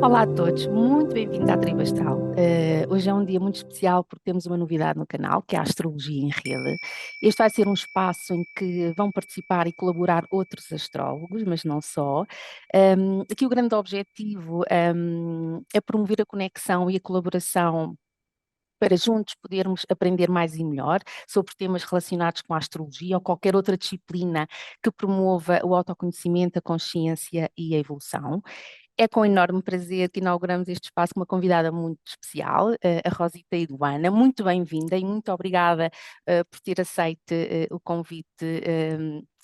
Olá a todos, muito bem-vindos à Tribo Astral. Hoje é um dia muito especial porque temos uma novidade no canal, que é a Astrologia em Rede. Este vai ser um espaço em que vão participar e colaborar outros astrólogos, mas não só. Aqui o grande objetivo, é promover a conexão e a colaboração para juntos podermos aprender mais e melhor sobre temas relacionados com a astrologia ou qualquer outra disciplina que promova o autoconhecimento, a consciência e a evolução. É com enorme prazer que inauguramos este espaço com uma convidada muito especial, a Rosita Iguana. Muito bem-vinda e muito obrigada por ter aceito o convite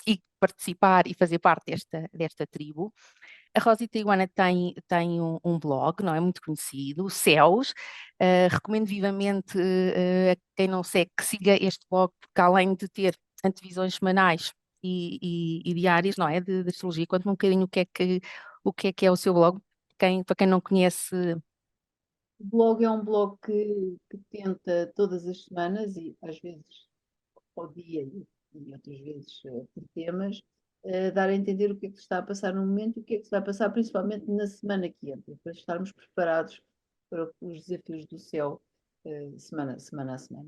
e participar e fazer parte desta tribo. A Rosita Iguana tem um blog, não é muito conhecido, o Céus. Recomendo vivamente a quem não segue que siga este blog, porque além de ter antevisões semanais e diárias, não é, de astrologia, conta-me um bocadinho o que é o seu blog, para quem não conhece. O blog é um blog que tenta todas as semanas e às vezes ao dia e outras vezes por temas, dar a entender o que é que se está a passar no momento e o que é que se vai passar principalmente na semana que entra, para estarmos preparados para os desafios do céu, semana a semana.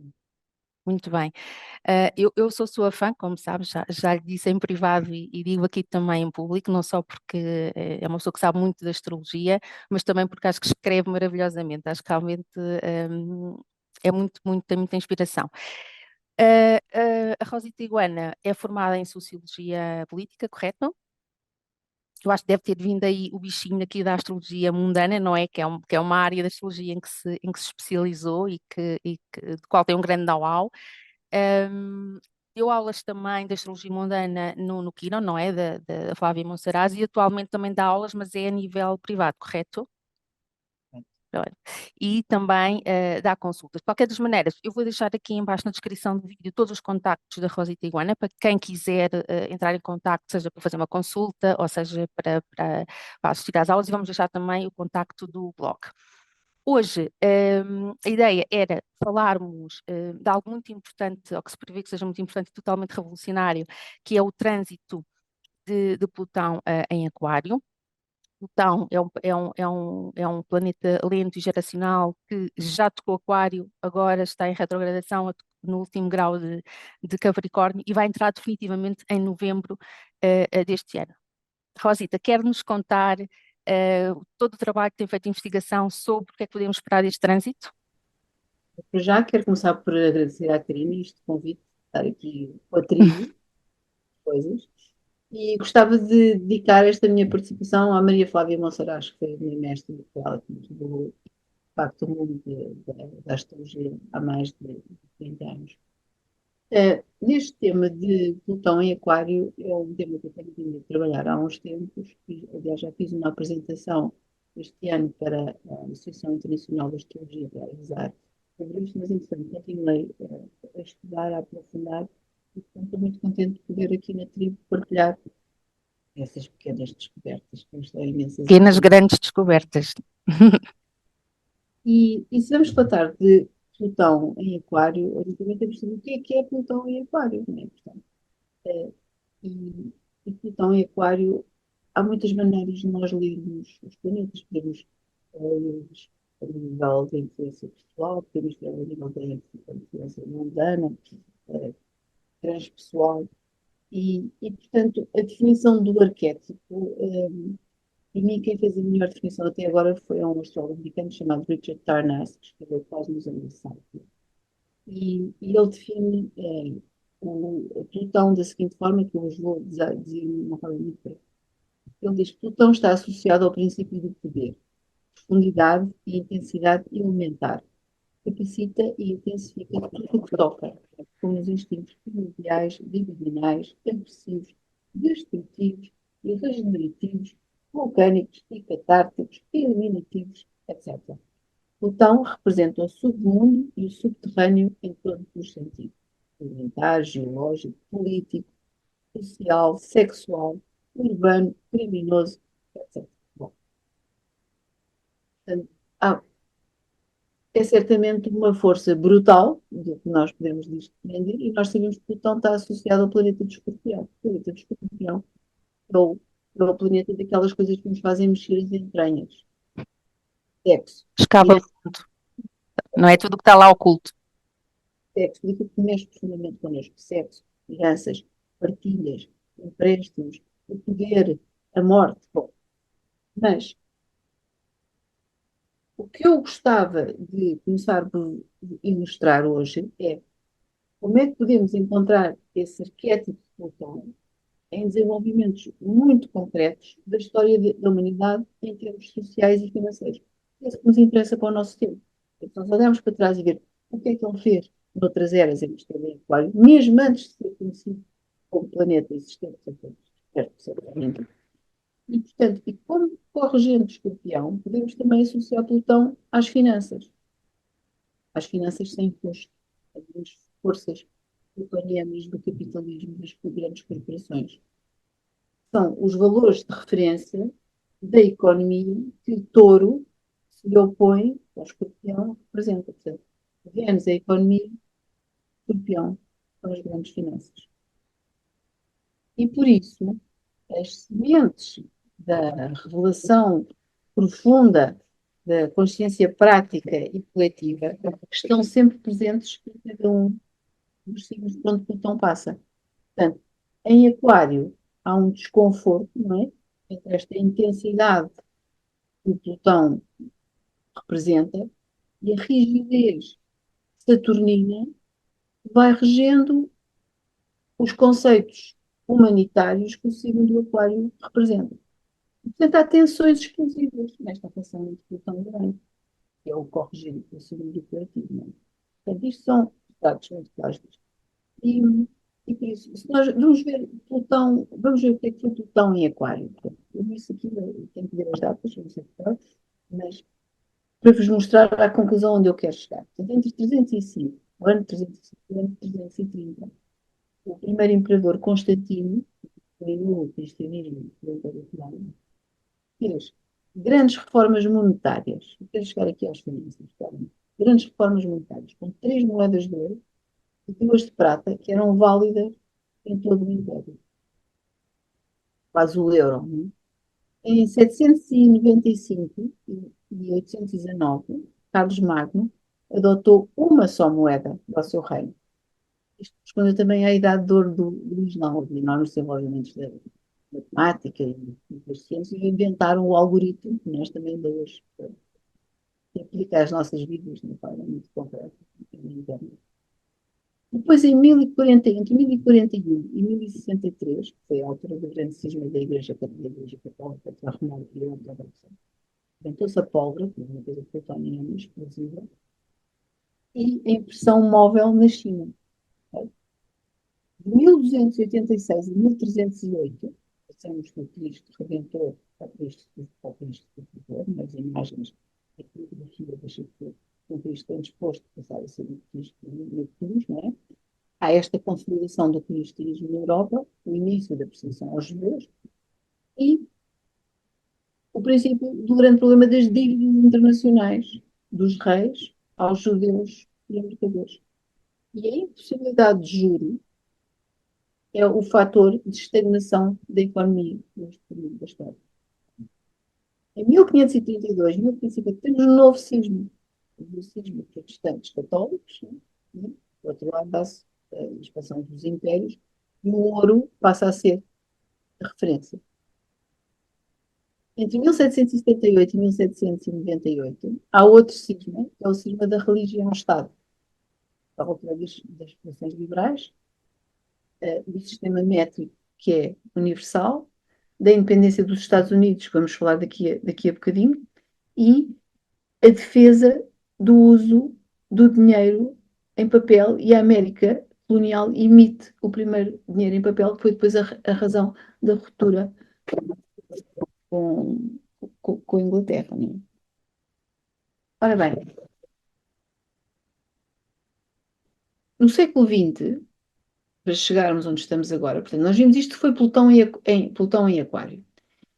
Muito bem. Eu sou sua fã, como sabes, já lhe disse em privado e digo aqui também em público, não só porque é uma pessoa que sabe muito da astrologia, mas também porque acho que escreve maravilhosamente. Acho que realmente é tem muita inspiração. A Rosita Iguana é formada em Sociologia Política, correto? Eu acho que deve ter vindo aí o bichinho aqui da astrologia mundana, não é? Que é uma área da astrologia em que se especializou de qual tem um grande know-how. Um, Deu aulas também de astrologia mundana no Quirón, não é? Da Flávia Monsaraz, e atualmente também dá aulas, mas é a nível privado, correto? Olha. E também dá consultas. De qualquer das maneiras, eu vou deixar aqui embaixo na descrição do vídeo todos os contactos da Rosita Iguana, para quem quiser entrar em contacto, seja para fazer uma consulta, ou seja para assistir às aulas, e vamos deixar também o contacto do blog. Hoje, a ideia era falarmos de algo muito importante, ou que se prevê que seja muito importante e totalmente revolucionário, que é o trânsito de Plutão em Aquário. Plutão é um planeta lento e geracional que já tocou Aquário, agora está em retrogradação no último grau de Capricórnio e vai entrar definitivamente em novembro deste ano. Rosita, quer-nos contar todo o trabalho que tem feito de investigação sobre o que é que podemos esperar deste trânsito? Para já quero começar por agradecer à Karina este convite, de estar aqui com a tribo, coisas. E gostava de dedicar esta minha participação à Maria Flávia Monsaraz, que foi a minha mestre, que ela que me estudou, de facto, o mundo da astrologia há mais de 30 anos. Neste tema de Plutão em Aquário, é um tema que eu tenho vindo a trabalhar há uns tempos. Aliás, já fiz uma apresentação este ano para a Associação Internacional de Astrologia para realizar sobre isto, mas entretanto continuei a estudar, a aprofundar e portanto, estou muito contente de poder aqui na tribo partilhar essas pequenas descobertas, que nos dão imensas Pequenas alegrias. grandes descobertas. E se vamos tratar de Plutão em Aquário, obviamente temos de saber o que é Plutão em Aquário, não é? Portanto, e, e Plutão em Aquário, há muitas maneiras de nós lermos os planetas. Podemos ler a nível da influência pessoal, podemos ler a nível da influência mundana, eh, transpessoal. Portanto, a definição do arquétipo, para mim, quem fez a melhor definição até agora foi um astrólogo americano chamado Richard Tarnas, que escreveu Cosmos and Insight. E ele define o Plutão da seguinte forma, que eu vos vou dizer de uma forma muito breve. Ele diz que Plutão está associado ao princípio do poder, profundidade e intensidade elementar. Capacita e intensifica tudo o que toca, como os instintos primordiais, libidinais, agressivos, destrutivos e regenerativos, vulcânicos e catárticos, eliminativos, etc. Plutão representa o submundo e o subterrâneo em todos os sentidos: alimentar, geológico, político, social, sexual, urbano, criminoso, etc. Bom, portanto, há é certamente uma força brutal, do que nós podemos desprender, e nós sabemos que Plutão está associado ao planeta de Escorpião. O planeta de Escorpião é o planeta daquelas coisas que nos fazem mexer as entranhas. Sexo, Escava finanças, muito, não é tudo que está lá oculto. sexo, aquilo que mexe profundamente connosco, sexo, finanças, partilhas, empréstimos, o poder, a morte. Bom, mas o que eu gostava de começar por ilustrar hoje é como é que podemos encontrar esse arquétipo de Plutão em desenvolvimentos muito concretos da história da humanidade em termos sociais e financeiros. É isso que nos interessa para o nosso tempo. Se nós olharmos para trás e ver o que é que ele fez noutras eras em que esteve em Aquário, mesmo antes de ser conhecido como planeta existente, certamente. E, portanto, e como corregente de Escorpião, podemos também associar Plutão às finanças sem custo, às forças plutonianas do capitalismo das grandes corporações. São os valores de referência da economia que o touro se lhe opõe ao escorpião representa. Portanto, Vênus é a economia, escorpião são as grandes finanças. E por isso, as sementes da revelação profunda da consciência prática e coletiva estão sempre presentes em cada um dos signos por onde Plutão passa. Portanto, em Aquário há um desconforto, não é? Entre esta intensidade que o Plutão representa e a rigidez saturnina vai regendo os conceitos humanitários que o signo do Aquário representa. Portanto, há tensões exclusivas nesta relação entre Plutão e Urano, que é o corrigido pelo signo do coletivo. Não é? Portanto, isto são dados muito claros. E, e por isso, se nós vamos ver Plutão, vamos ver o que é que foi Plutão em Aquário. Portanto, eu disse aqui, eu tenho que ver as datas, não sei se mas para vos mostrar a conclusão onde eu quero chegar. Portanto, entre 305, o ano 305 e o ano 330, o primeiro imperador Constantino, que foi o cristianismo do Império Romano, fez grandes reformas monetárias. Eu quero chegar aqui às finanças. Tá? Grandes reformas monetárias, com três moedas de ouro e duas de prata, que eram válidas em todo o Império, quase o euro. Não é? Em 795 e 819, Carlos Magno adotou uma só moeda para o seu reino. Isto corresponde também à idade de ouro do Islão, de enormes desenvolvimentos da matemática e das ciências, e inventaram o algoritmo, que nós também ainda hoje aplica às nossas vidas de uma forma muito concreta. Depois, em 1040, entre 1041 e 1063, que foi a altura do grande cisma da Igreja Católica, que arrumou a ortodoxa, inventou-se a pólvora, que é uma coisa plutoniana explosiva, e a impressão móvel na China. Ok? De 1286 a 1308, passamos do Cristo Redentor para Cristo Redentor, nas imagens da fotografia da Chico, o Cristo bem disposto a passar a ser o Cristo na cruz, não é? Há esta consolidação do cristianismo na Europa, o início da perseguição aos judeus e o princípio do grande problema das dívidas internacionais dos reis aos judeus e aos mercadores. E a impossibilidade de juro é o fator de estagnação da economia neste período da história. Em 1532, 1550, temos um novo cisma, o cisma de protestantes católicos, né? Do outro lado dá-se a expansão dos impérios, e o ouro passa a ser a referência. Entre 1778 e 1798, há outro cisma, que é o cisma da religião-Estado. A ruptura das relações liberais, do sistema métrico, que é universal, da independência dos Estados Unidos, que vamos falar daqui a bocadinho, e a defesa do uso do dinheiro em papel, e a América colonial emite o primeiro dinheiro em papel, que foi depois a razão da ruptura com, com a Inglaterra. Não é? Ora bem, no século XX, para chegarmos onde estamos agora, portanto, nós vimos isto que foi Plutão em Aquário.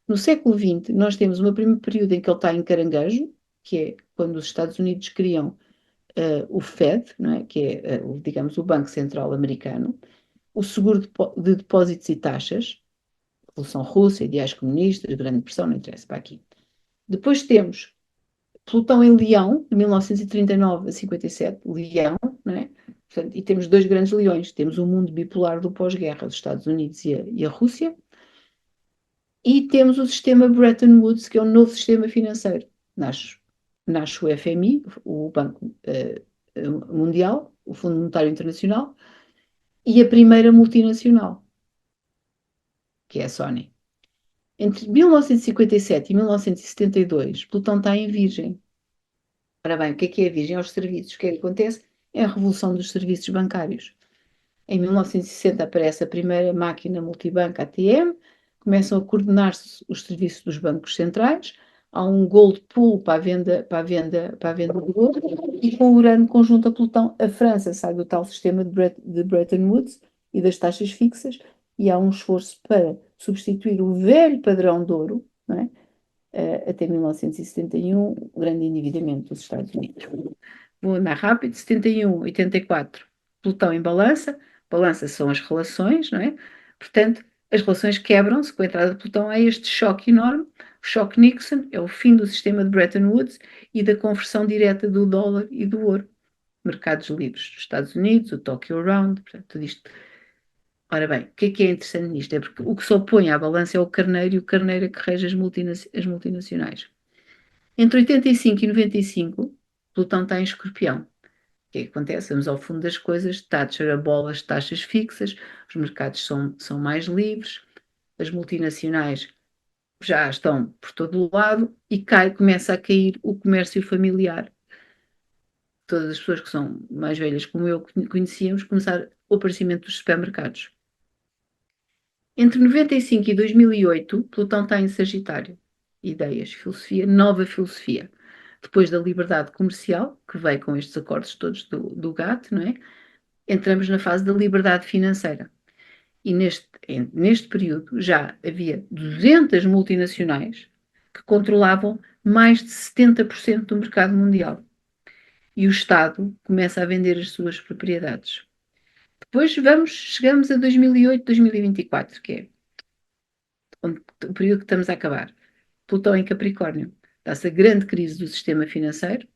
No século XX, nós temos um primeiro período em que ele está em caranguejo, que é quando os Estados Unidos criam o Fed, não é? Que é, digamos, o Banco Central Americano, o seguro de depósitos e taxas, Revolução Russa, ideais comunistas, grande pressão, não interessa para aqui. Depois temos Plutão em Leão, de 1939 a 57, Leão, não é? Portanto, e temos dois grandes leões. Temos o mundo bipolar do pós-guerra, os Estados Unidos e a Rússia, e temos o sistema Bretton Woods, que é um novo sistema financeiro. Nasce o FMI, o Banco Mundial, o Fundo Monetário Internacional, e a primeira multinacional, que é a Sony. Entre 1957 e 1972, Plutão está em Virgem. Ora bem, o que é a Virgem? Aos serviços. O que é que acontece? É a revolução dos serviços bancários. Em 1960 aparece a primeira máquina multibanco ATM, começam a coordenar-se os serviços dos bancos centrais, há um gold pool para a venda de ouro, e com o Urano conjunto a Plutão, a França sai do tal sistema de Bretton Woods e das taxas fixas, e há um esforço para substituir o velho padrão de ouro, não é? Até 1971, o grande endividamento dos Estados Unidos. Vou andar rápido, 71, 84, Plutão em balança, balança são as relações, não é? Portanto, as relações quebram-se com a entrada de Plutão, há este choque enorme, o choque Nixon, é o fim do sistema de Bretton Woods e da conversão direta do dólar e do ouro. Mercados livres dos Estados Unidos, o Tokyo Round, portanto, tudo isto. Ora bem, o que é interessante nisto? É porque o que se opõe à balança é o carneiro, e o carneiro é que rege as multinacionais. Entre 85 e 95, Plutão está em Escorpião. O que é que acontece? Vamos ao fundo das coisas, Thatcher abola as taxas fixas, os mercados são mais livres, as multinacionais já estão por todo o lado e começa a cair o comércio familiar. Todas as pessoas que são mais velhas, como eu, conhecíamos, começar o aparecimento dos supermercados. Entre 95 e 2008, Plutão está em Sagitário. Ideias, filosofia, nova filosofia. Depois da liberdade comercial, que veio com estes acordos todos do GATT, não é? Entramos na fase da liberdade financeira. E neste período já havia 200 multinacionais que controlavam mais de 70% do mercado mundial. E o Estado começa a vender as suas propriedades. Depois chegamos a 2008, 2024, que é o período que estamos a acabar. Plutão em Capricórnio. Dá-se a grande crise do sistema financeiro,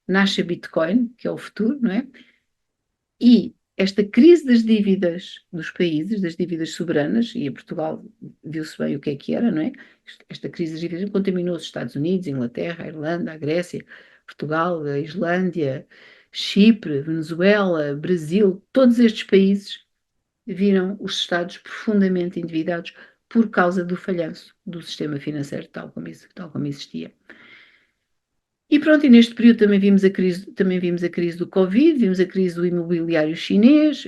nasce a Bitcoin, que é o futuro, não é? E esta crise das dívidas dos países, das dívidas soberanas, e a Portugal viu-se bem o que era, não é? Esta crise das dívidas contaminou os Estados Unidos, a Inglaterra, a Irlanda, a Grécia, Portugal, a Islândia, Chipre, Venezuela, Brasil, todos estes países viram os Estados profundamente endividados por causa do falhanço do sistema financeiro tal como existia. E pronto, e neste período também vimos a crise do Covid, vimos a crise do imobiliário chinês,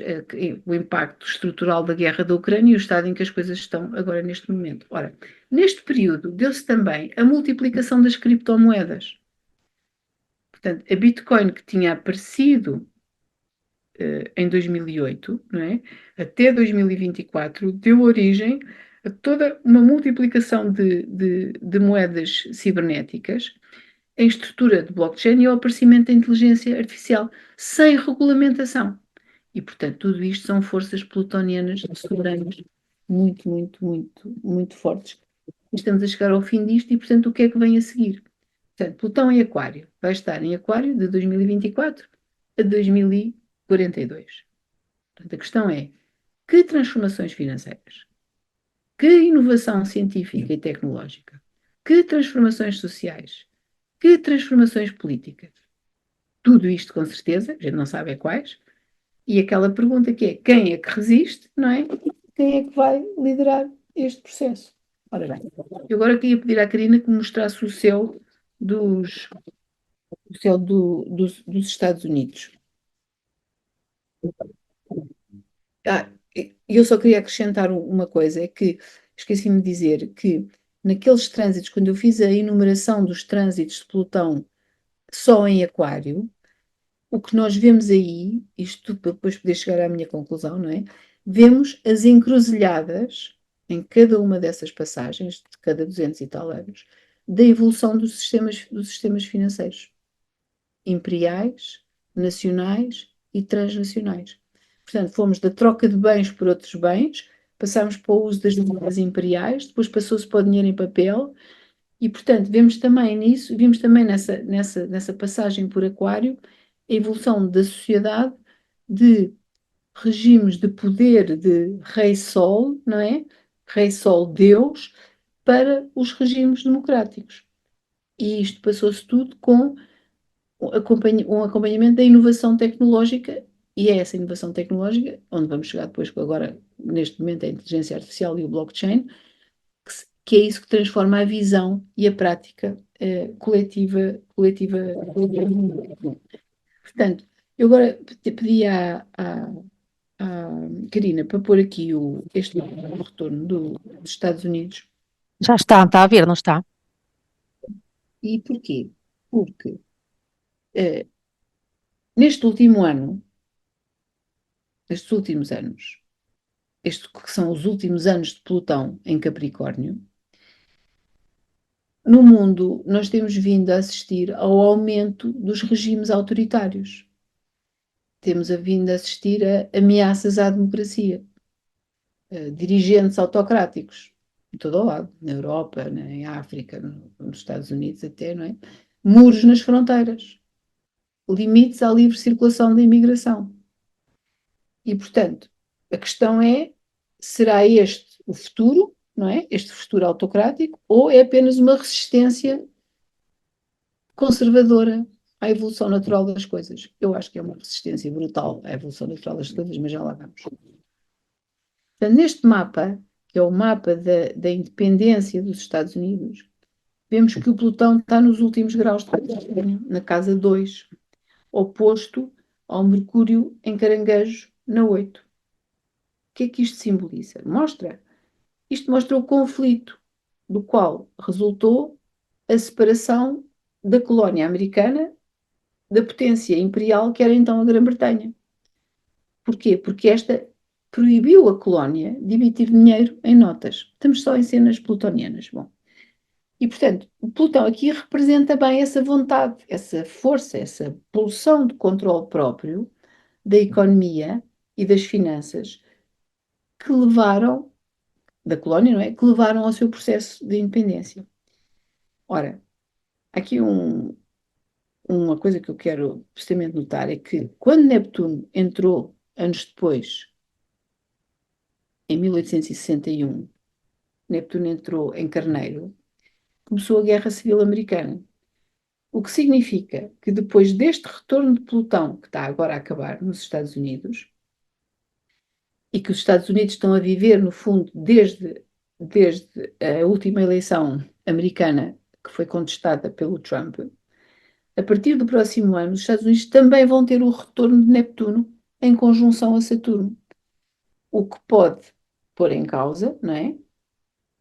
o impacto estrutural da guerra da Ucrânia e o estado em que as coisas estão agora neste momento. Ora, neste período deu-se também a multiplicação das criptomoedas. Portanto, a Bitcoin que tinha aparecido em 2008, não é? Até 2024, deu origem a toda uma multiplicação de moedas cibernéticas em estrutura de blockchain e ao aparecimento da inteligência artificial sem regulamentação. E, portanto, tudo isto são forças plutonianas soberanas muito, muito, muito, muito fortes. Estamos a chegar ao fim disto e, portanto, o que é que vem a seguir? Portanto, Plutão em Aquário vai estar em Aquário de 2024 a 2042. Portanto, a questão é: que transformações financeiras? Que inovação científica e tecnológica? Que transformações sociais? Que transformações políticas? Tudo isto com certeza, a gente não sabe quais, e aquela pergunta que é: quem é que resiste, não é? Quem é que vai liderar este processo? Ora bem, eu agora queria pedir à Karina que me mostrasse o céu dos Estados Unidos. Eu só queria acrescentar uma coisa, é que esqueci-me de dizer que naqueles trânsitos, quando eu fiz a enumeração dos trânsitos de Plutão só em Aquário, o que nós vemos aí, isto tudo para depois poder chegar à minha conclusão, não é? Vemos as encruzilhadas em cada uma dessas passagens, de cada 200 e tal anos, da evolução dos sistemas financeiros, imperiais, nacionais e transnacionais. Portanto, fomos da troca de bens por outros bens, passámos para o uso das moedas imperiais, depois passou-se para o dinheiro em papel, E, portanto, vemos também nisso, vimos também nessa passagem por Aquário, a evolução da sociedade de regimes de poder de Rei Sol, não é? Rei Sol Deus, para os regimes democráticos. E isto passou-se tudo com um acompanhamento da inovação tecnológica, e é essa inovação tecnológica, onde vamos chegar depois, agora, neste momento, a inteligência artificial e o blockchain, que é isso que transforma a visão e a prática coletiva. Portanto, eu agora pedi à Karina para pôr aqui este retorno dos Estados Unidos. Já está a ver, não está? E porquê? Porque eh, neste último ano, nestes últimos anos, estes que são os últimos anos de Plutão em Capricórnio, no mundo nós temos vindo a assistir ao aumento dos regimes autoritários. Temos vindo a assistir a ameaças à democracia, dirigentes autocráticos, em todo o lado, na Europa, em África, nos Estados Unidos até, não é? Muros nas fronteiras, limites à livre circulação da imigração. E, portanto, a questão é, será este o futuro, não é? Este futuro autocrático, ou é apenas uma resistência conservadora à evolução natural das coisas? Eu acho que é uma resistência brutal à evolução natural das coisas, mas já lá vamos. Portanto, neste mapa, que é o mapa da independência dos Estados Unidos, vemos que o Plutão está nos últimos graus de Capricórnio, na casa 2, oposto ao Mercúrio em Caranguejo, na 8. O que é que isto simboliza? Isto mostra o conflito do qual resultou a separação da colónia americana da potência imperial que era então a Grã-Bretanha. Porquê? Porque esta proibiu a colónia de emitir dinheiro em notas. Estamos só em cenas plutonianas. Bom, e, portanto, o Plutão aqui representa bem essa vontade, essa força, essa pulsão de controle próprio da economia e das finanças que levaram, da colónia, não é? Que levaram ao seu processo de independência. Ora, aqui uma coisa que eu quero precisamente notar é que quando Neptuno entrou, anos depois, em 1861, Neptuno entrou em Carneiro, começou a Guerra Civil Americana. O que significa que depois deste retorno de Plutão, que está agora a acabar nos Estados Unidos, e que os Estados Unidos estão a viver, no fundo, desde a última eleição americana, que foi contestada pelo Trump, a partir do próximo ano, os Estados Unidos também vão ter o retorno de Neptuno em conjunção a Saturno, o que pode pôr em causa, não é,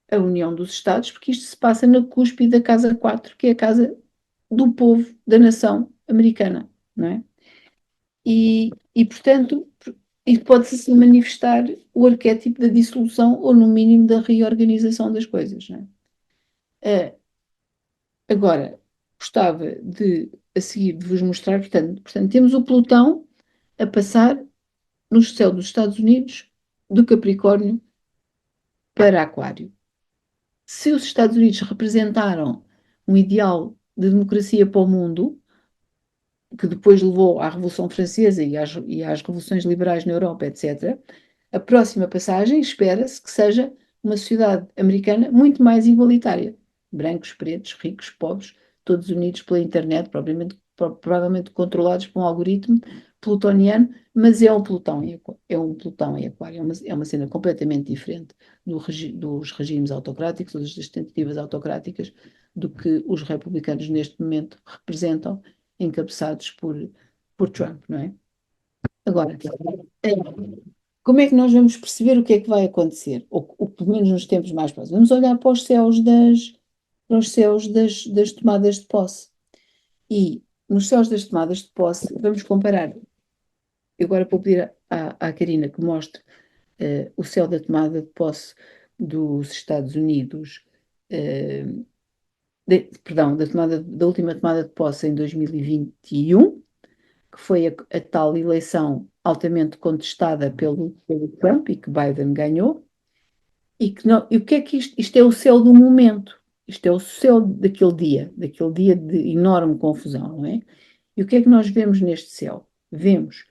a união dos Estados, porque isto se passa na cúspide da Casa 4, que é a casa do povo, da nação americana, não é? Portanto, isso pode-se assim manifestar o arquétipo da dissolução ou, no mínimo, da reorganização das coisas, não é? Agora, gostava de, a seguir, de vos mostrar, portanto, temos o Plutão a passar no céu dos Estados Unidos, do Capricórnio para Aquário. Se os Estados Unidos representaram um ideal de democracia para o mundo, que depois levou à Revolução Francesa e às revoluções liberais na Europa, etc., a próxima passagem espera-se que seja uma sociedade americana muito mais igualitária. Brancos, pretos, ricos, pobres, todos unidos pela internet, provavelmente controlados por um algoritmo plutoniano, mas é um Plutão em Aquário, é uma cena completamente diferente dos regimes autocráticos, ou das tentativas autocráticas, do que os republicanos neste momento representam, encabeçados por Trump, não é? Agora, como é que nós vamos perceber o que é que vai acontecer? Ou pelo menos nos tempos mais próximos. Vamos olhar para os céus das tomadas de posse. E nos céus das tomadas de posse, vamos comparar. Eu agora vou pedir à Karina que mostre o céu da tomada de posse dos Estados Unidos, perdão, da última tomada de posse em 2021, que foi a tal eleição altamente contestada pelo Trump e que Biden ganhou. E o que é que isto é o céu do momento. Isto é o céu daquele dia de enorme confusão, não é? E o que é que nós vemos neste céu? Vemos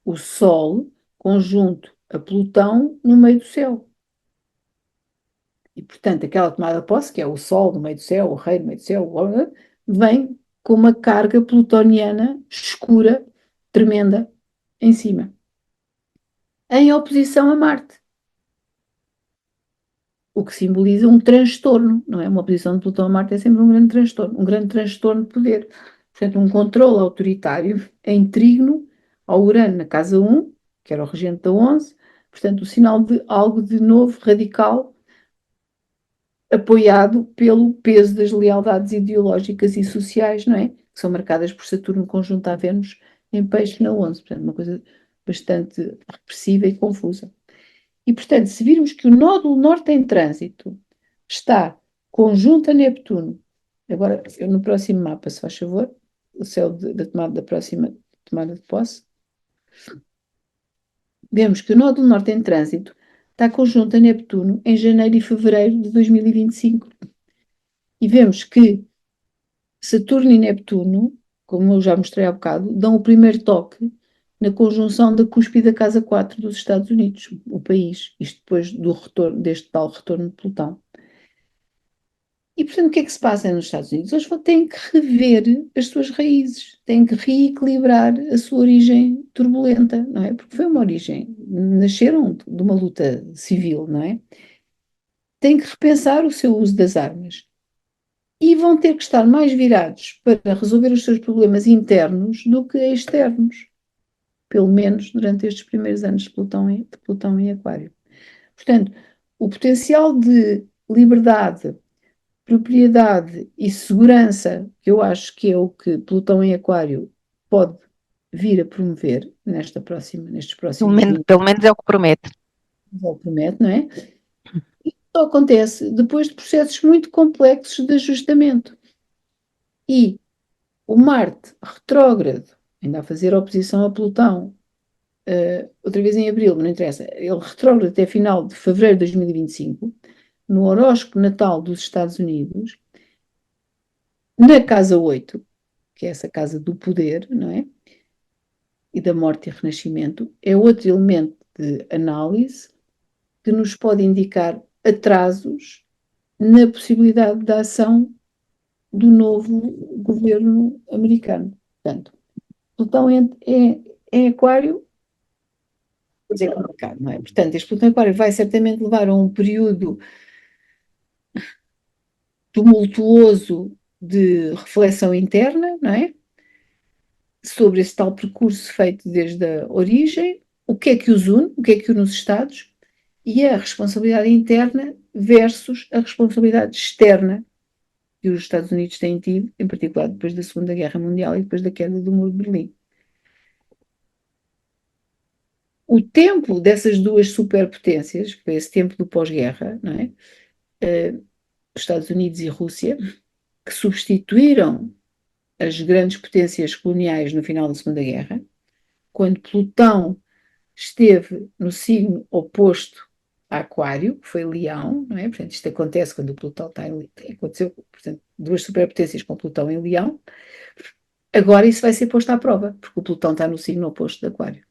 o Sol conjunto a Plutão no meio do céu. E, portanto, aquela tomada de posse, que é o Sol no meio do céu, o Rei no meio do céu, vem com uma carga plutoniana escura, tremenda, em cima, em oposição a Marte, o que simboliza um transtorno, não é? Uma oposição de Plutão a Marte é sempre um grande transtorno de poder. Portanto, um controle autoritário em trígono ao Urano na casa 1, que era o regente da 11, portanto, o sinal de algo de novo, radical, apoiado pelo peso das lealdades ideológicas e sociais, não é? Que são marcadas por Saturno conjunto a Vênus em Peixe na 11, portanto, uma coisa bastante repressiva e confusa. E, portanto, se virmos que o nódulo norte em trânsito está conjunto a Neptuno, agora, eu no próximo mapa, se faz favor, o céu da tomada da próxima tomada de posse, vemos que o nódulo norte em trânsito está conjunto a Neptuno em janeiro e fevereiro de 2025. E vemos que Saturno e Neptuno, como eu já mostrei há bocado, dão o primeiro toque na conjunção da cúspide da casa 4 dos Estados Unidos, o país, isto depois do retorno, deste tal retorno de Plutão. E, portanto, o que é que se passa nos Estados Unidos? Eles têm que rever as suas raízes, têm que reequilibrar a sua origem turbulenta, não é? Porque foi uma origem, nasceram de uma luta civil, não é? Têm que repensar o seu uso das armas e vão ter que estar mais virados para resolver os seus problemas internos do que externos, pelo menos durante estes primeiros anos de Plutão em Aquário. Portanto, o potencial de liberdade, propriedade e segurança, que eu acho que é o que Plutão em Aquário pode vir a promover nestes próximos 20 Pelo menos é o que promete. anos, promete, não é? Só acontece depois de processos muito complexos de ajustamento. E o Marte retrógrado, ainda a fazer oposição a Plutão, outra vez em abril, mas não interessa, ele retrógrado até final de fevereiro de 2025, no horóscopo natal dos Estados Unidos, na casa 8, que é essa casa do poder, não é? E da morte e renascimento, é outro elemento de análise que nos pode indicar atrasos na possibilidade da ação do novo governo americano. Portanto, Plutão é Aquário, é complicado, não é? Portanto, este Plutão em Aquário vai certamente levar a um período tumultuoso de reflexão interna, não é? Sobre esse tal percurso feito desde a origem, o que é que os une, o que é que une os Estados, e a responsabilidade interna versus a responsabilidade externa que os Estados Unidos têm tido, em particular depois da Segunda Guerra Mundial e depois da queda do Muro de Berlim. O tempo dessas duas superpotências, que foi esse tempo do pós-guerra, não é? Estados Unidos e Rússia, que substituíram as grandes potências coloniais no final da Segunda Guerra, quando Plutão esteve no signo oposto a Aquário, que foi Leão, não é? Portanto, isto acontece quando o Plutão está em Leão. Aconteceu, portanto, duas superpotências com Plutão em Leão. Agora isso vai ser posto à prova, porque o Plutão está no signo oposto de Aquário.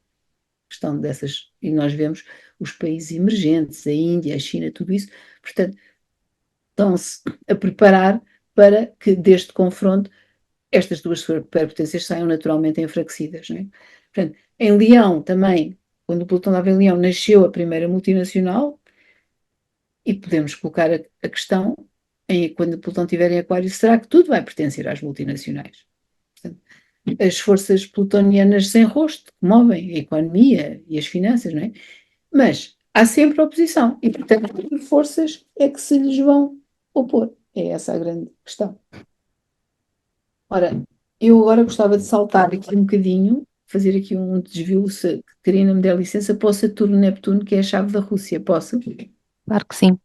Questão dessas, e nós vemos os países emergentes, a Índia, a China, tudo isso, portanto, estão-se a preparar para que deste confronto estas duas superpotências saiam naturalmente enfraquecidas. Não é? Portanto, em Leão também, quando o Plutão estava em Leão, nasceu a primeira multinacional e podemos colocar a questão em quando o Plutão estiver em Aquário, será que tudo vai pertencer às multinacionais? Portanto, as forças plutonianas sem rosto que movem a economia e as finanças, não é? Mas há sempre oposição e, portanto, que forças é que se lhes vão opor? É essa a grande questão. Ora, eu agora gostava de saltar aqui um bocadinho, fazer aqui um desvio, se Karina me der licença, para o Saturno-Neptuno, que é a chave da Rússia. Posso? Claro que sim.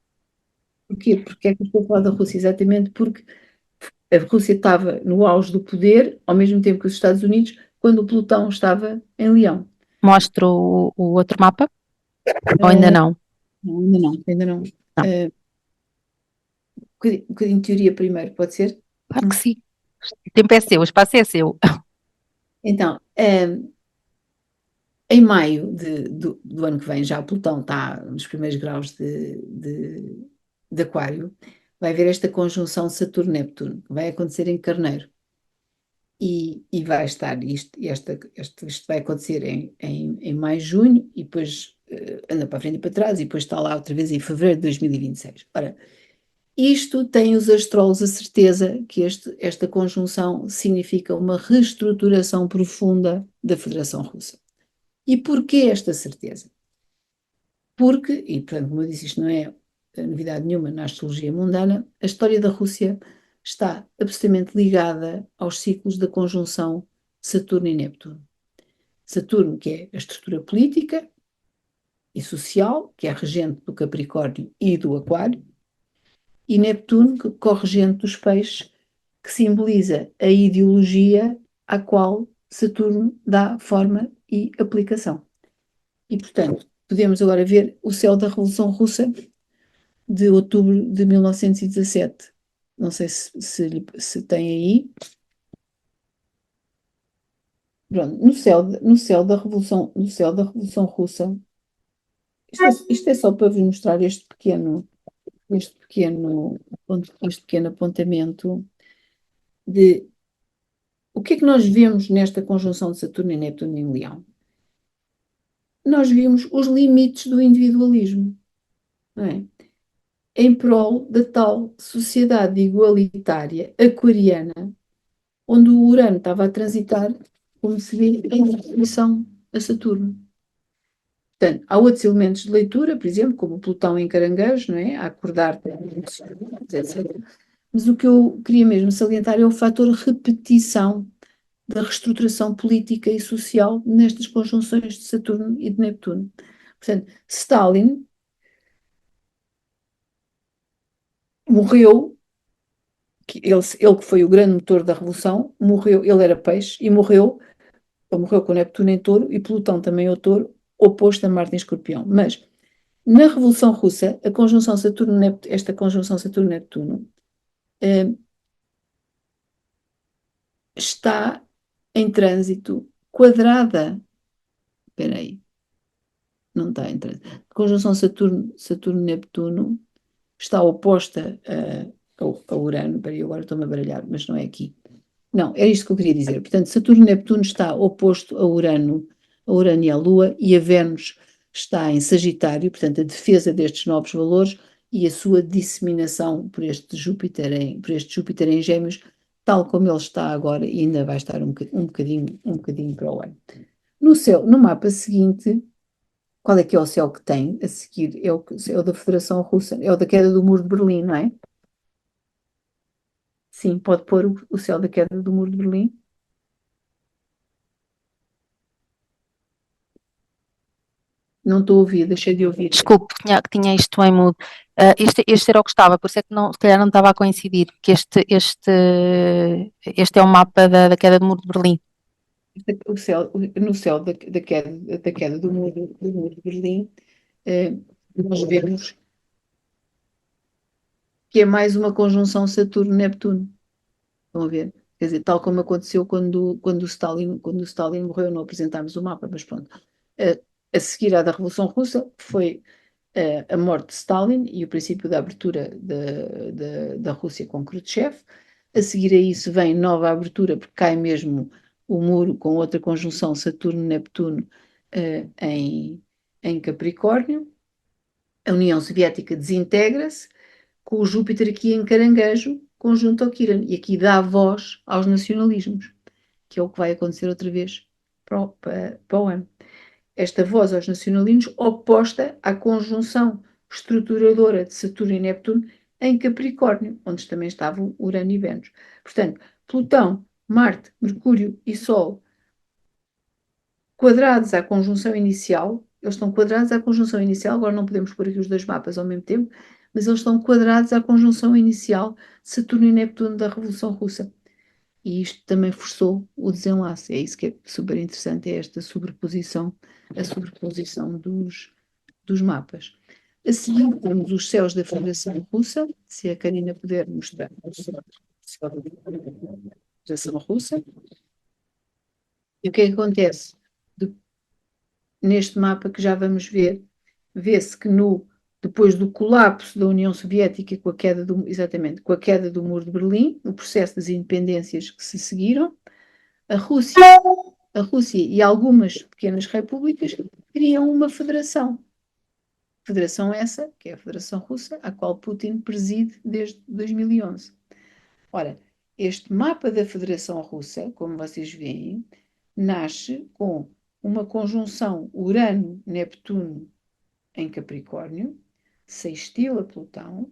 Porquê? Porque é que eu estou a falar da Rússia? Exatamente porque a Rússia estava no auge do poder, ao mesmo tempo que os Estados Unidos, quando o Plutão estava em Leão. Mostro o outro mapa? Ou ainda não? Não, ainda não, ainda não. Não. um bocadinho de teoria primeiro, pode ser? Claro que Hum. sim. O tempo é seu, o espaço é seu. Então, em maio do ano que vem, já Plutão está nos primeiros graus de Aquário, vai haver esta conjunção Saturno-Neptuno, que vai acontecer em Carneiro. E vai estar, isto vai acontecer em maio, junho, e depois anda para a frente e para trás, e depois está lá outra vez em fevereiro de 2026. Ora, isto tem os astrólogos a certeza que esta conjunção significa uma reestruturação profunda da Federação Russa. E porquê esta certeza? Porque, e portanto, como eu disse, isto não é novidade nenhuma na astrologia mundana, a história da Rússia está absolutamente ligada aos ciclos da conjunção Saturno e Neptuno. Saturno, que é a estrutura política e social, que é regente do Capricórnio e do Aquário, e Neptuno, que é corregente dos peixes, que simboliza a ideologia à qual Saturno dá forma e aplicação. E, portanto, podemos agora ver o céu da Revolução Russa de outubro de 1917. Não sei se tem aí. Pronto, no céu da Revolução Russa, isto é só para vos mostrar este pequeno apontamento de o que é que nós vemos nesta conjunção de Saturno e Netuno em Leão. Nós vimos os limites do individualismo, não é? Em prol da tal sociedade igualitária aquariana, onde o Urano estava a transitar, como se vê, em oposição a Saturno. Portanto, há outros elementos de leitura, por exemplo, como o Plutão em Caranguejo, não é? A acordar, etc. Mas o que eu queria mesmo salientar é o fator repetição da reestruturação política e social nestas conjunções de Saturno e de Neptuno. Portanto, Stalin morreu, ele que foi o grande motor da revolução, morreu, ele era peixe e morreu, ele morreu com Neptuno em touro e Plutão também é o touro, oposto a Marte em escorpião. Mas na Revolução Russa, a conjunção Saturno-Neptuno, esta conjunção Saturno-Neptuno, eh, está em trânsito quadrada. Espera aí, não está em trânsito. A conjunção Saturno-Neptuno está oposta a Urano. Espera aí, agora estou-me a baralhar, mas não é aqui. Não, é isto que eu queria dizer. Portanto, Saturno-Neptuno está oposto a Urano e à Lua, e a Vênus está em Sagitário, portanto, a defesa destes novos valores e a sua disseminação por este Júpiter em Gêmeos, tal como ele está agora, e ainda vai estar um bocadinho para o ano. No céu, no mapa seguinte, qual é que é o céu que tem a seguir? É o da Federação Russa, é o da queda do Muro de Berlim, não é? Sim, pode pôr o céu da queda do Muro de Berlim. Não estou a ouvir, deixei de ouvir. Desculpe, tinha isto em mudo. Este era o que estava, por isso é que não, se calhar não estava a coincidir, que este é o mapa da queda do Muro de Berlim. No céu da queda do muro de Berlim, eh, nós vemos que é mais uma conjunção Saturno-Neptuno. Estão a ver? Quer dizer, tal como aconteceu quando o Stalin morreu, não apresentámos o mapa, mas pronto. A seguir à da Revolução Russa foi a morte de Stalin e o princípio da abertura da Rússia com Khrushchev. A seguir a isso vem nova abertura, porque cai mesmo o muro com outra conjunção Saturno-Neptuno em Capricórnio. A União Soviética desintegra-se, com o Júpiter aqui em Caranguejo, conjunto ao Quirón, e aqui dá voz aos nacionalismos, que é o que vai acontecer outra vez para o ano. Esta voz aos nacionalismos oposta à conjunção estruturadora de Saturno e Neptuno em Capricórnio, onde também estavam Urano e Vênus. Portanto, Plutão, Marte, Mercúrio e Sol quadrados à conjunção inicial, eles estão quadrados à conjunção inicial, agora não podemos pôr aqui os dois mapas ao mesmo tempo, mas eles estão quadrados à conjunção inicial de Saturno e Neptuno da Revolução Russa. E isto também forçou o desenlace. É isso que é super interessante, é esta sobreposição, a sobreposição dos mapas. A seguir temos os céus da Federação Russa, se a Karina puder mostrar o céu da Federação Russa. E o que é que acontece? Neste mapa que já vamos ver, vê-se que depois do colapso da União Soviética, exatamente, com a queda do Muro de Berlim, o processo das independências que se seguiram, a Rússia, a Rússia e algumas pequenas repúblicas criam uma federação. Federação essa, que é a Federação Russa, a qual Putin preside desde 2011. Ora, este mapa da Federação Russa, como vocês veem, nasce com uma conjunção Urano-Neptuno em Capricórnio, sextil a Plutão,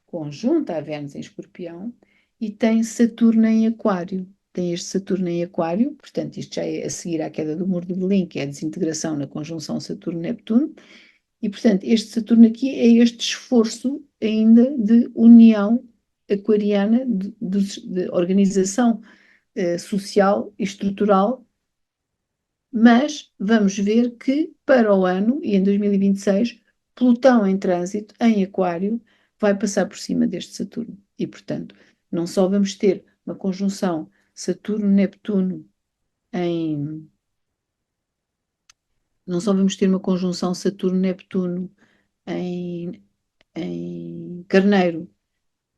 conjunta a Vênus em Escorpião e tem Saturno em Aquário. Tem este Saturno em Aquário, portanto, isto já é a seguir à queda do Muro de Berlim, que é a desintegração na conjunção Saturno-Neptuno, e, portanto, este Saturno aqui é este esforço ainda de união aquariana, de organização social e estrutural, mas vamos ver que para o ano, e em 2026, Plutão em trânsito, em Aquário, vai passar por cima deste Saturno. E, portanto, não só vamos ter uma conjunção Saturno-Neptuno em. Não só vamos ter uma conjunção Saturno-Neptuno em Carneiro,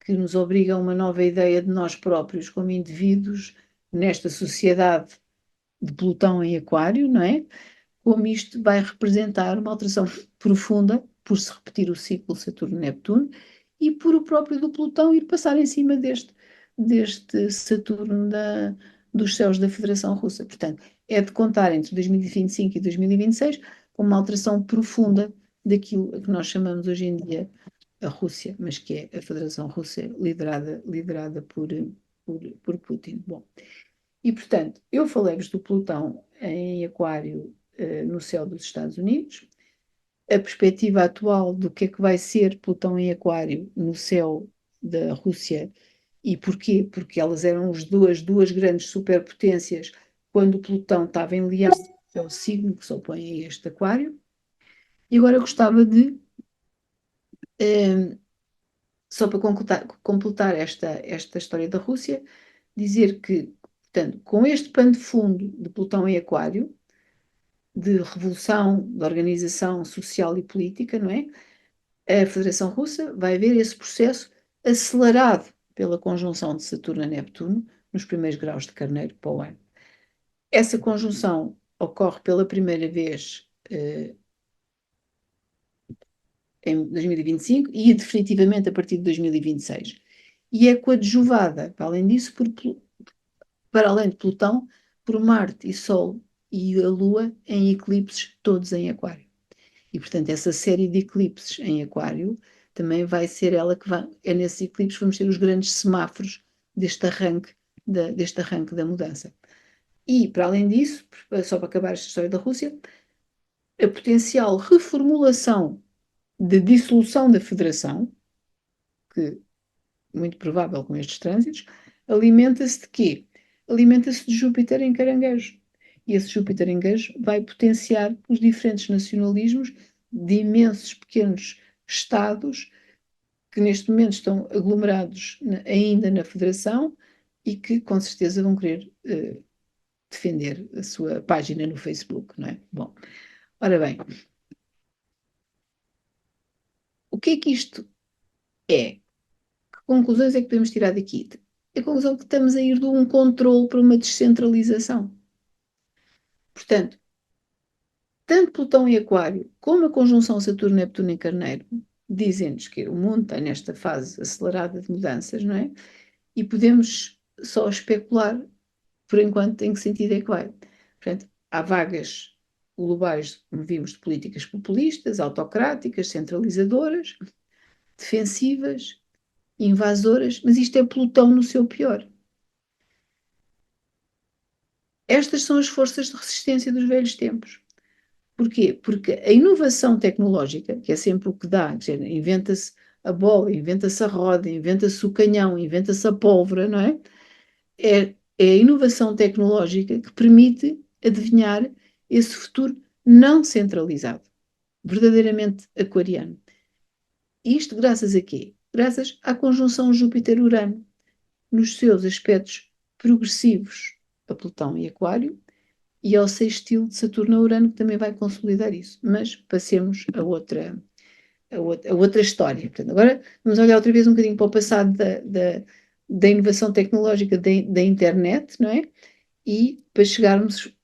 que nos obriga a uma nova ideia de nós próprios como indivíduos nesta sociedade de Plutão em Aquário, não é? Como isto vai representar uma alteração profunda por se repetir o ciclo Saturno-Neptuno e por o próprio do Plutão ir passar em cima deste Saturno dos céus da Federação Russa. Portanto, é de contar entre 2025 e 2026 com uma alteração profunda daquilo a que nós chamamos hoje em dia a Rússia, mas que é a Federação Russa liderada por Putin. Bom, e portanto, eu falei-vos do Plutão em Aquário no céu dos Estados Unidos, a perspectiva atual do que é que vai ser Plutão em Aquário no céu da Rússia. E porquê? Porque elas eram as duas grandes superpotências quando Plutão estava em Leão, que é o signo que se opõe a este Aquário. E agora eu gostava de só para completar esta história da Rússia, dizer que, portanto, com este pano de fundo de Plutão em Aquário, de revolução da organização social e política, não é? A Federação Russa vai ver esse processo acelerado pela conjunção de Saturno a Neptuno nos primeiros graus de Carneiro para o ano. Essa conjunção ocorre pela primeira vez em 2025 e definitivamente a partir de 2026. E é coadjuvada, para além disso, para além de Plutão, por Marte e Sol e a Lua em eclipses, todos em Aquário. E, portanto, essa série de eclipses em Aquário também vai ser ela que vai. É nesses eclipses que vamos ter os grandes semáforos deste arranque da mudança. E, para além disso, só para acabar esta história da Rússia, a potencial reformulação de dissolução da Federação, que muito provável com estes trânsitos, alimenta-se de quê? Alimenta-se de Júpiter em Caranguejo. E esse Júpiter em Caranguejo vai potenciar os diferentes nacionalismos de imensos pequenos estados que neste momento estão aglomerados ainda na Federação e que com certeza vão querer defender a sua página no Facebook, não é? Bom, ora bem, o que é que isto é? Que conclusões é que podemos tirar daqui? A conclusão é que estamos a ir de um controle para uma descentralização. Portanto, tanto Plutão em Aquário como a conjunção Saturno-Neptuno em Carneiro dizem-nos que o mundo está nesta fase acelerada de mudanças, não é? E podemos só especular, por enquanto, em que sentido é que vai. Portanto, há vagas globais, como vimos, de políticas populistas, autocráticas, centralizadoras, defensivas, invasoras, mas isto é Plutão no seu pior. Estas são as forças de resistência dos velhos tempos. Porquê? Porque a inovação tecnológica, que é sempre o que dá, inventa-se a bola, inventa-se a roda, inventa-se o canhão, inventa-se a pólvora, não é? É a inovação tecnológica que permite adivinhar esse futuro não centralizado, verdadeiramente aquariano. Isto graças a quê? Graças à conjunção Júpiter-Urano, nos seus aspectos progressivos a Plutão e Aquário, e ao sextil de Saturno a Urano, que também vai consolidar isso. Mas passemos a outra história. Portanto, agora vamos olhar outra vez um bocadinho para o passado da inovação tecnológica da internet, não é? E para chegarmos